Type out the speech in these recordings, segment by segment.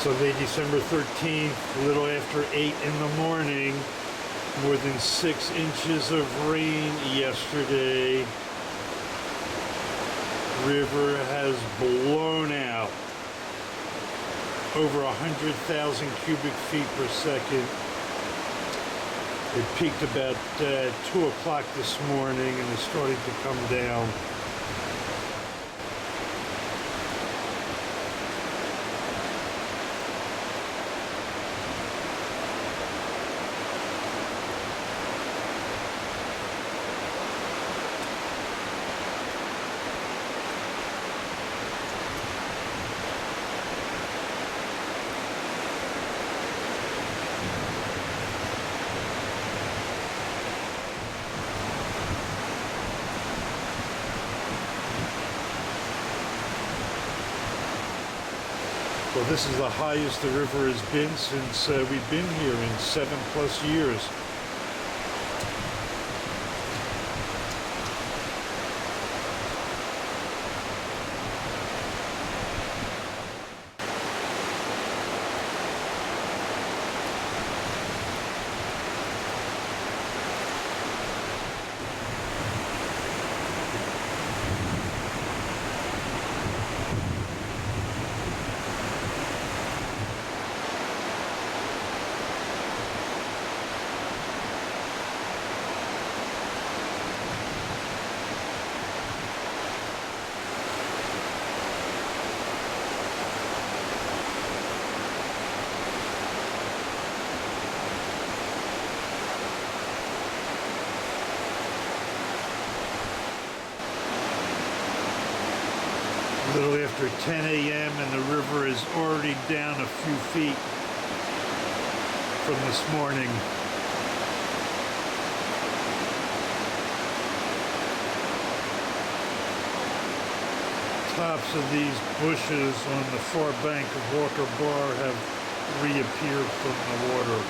Sunday, December 13th, a little after 8 in the morning. More than 6 inches of rain yesterday. River has blown out over 100,000 cubic feet per second. It peaked about 2 o'clock this morning and is starting to come down. Well, this is the highest the river has been since we've been here in 7+ years. A little after 10 a.m. and the river is already down a few feet from this morning. Tops of these bushes on the far bank of Walker Bar have reappeared from the water.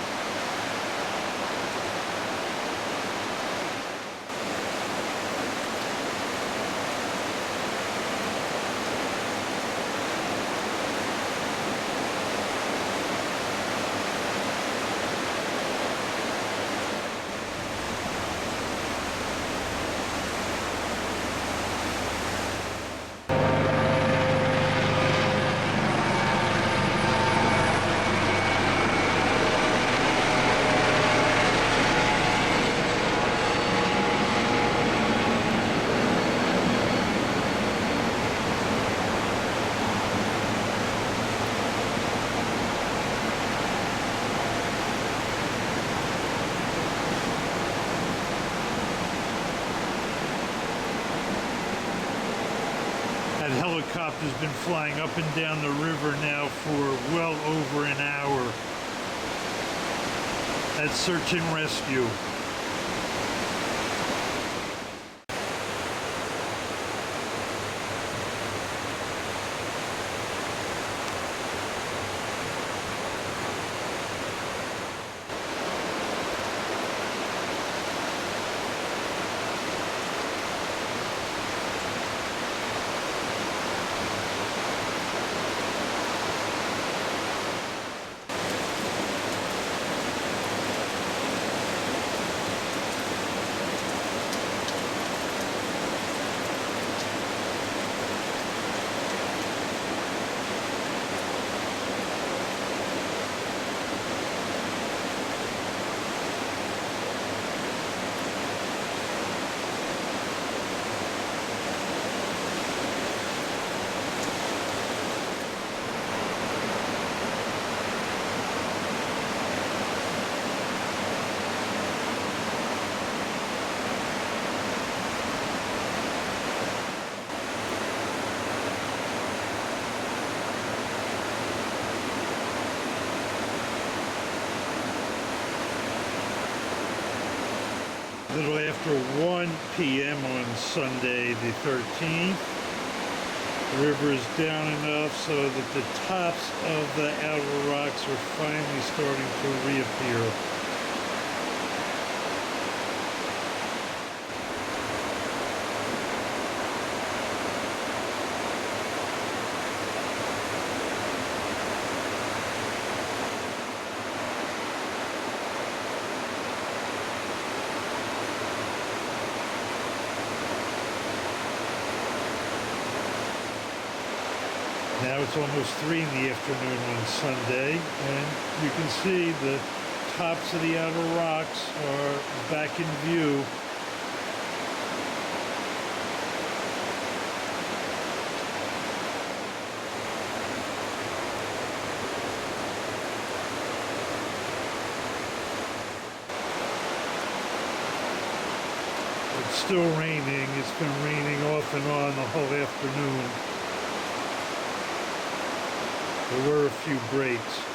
That helicopter's been flying up and down the river now for well over an hour. That's search and rescue. A little after 1 p.m. on Sunday the 13th. The river is down enough so that the tops of the outer rocks are finally starting to reappear. it's almost 3 in the afternoon on Sunday, and you can see the tops of the outer rocks are back in view. It's still raining. It's been raining off and on the whole afternoon. There were a few breaks.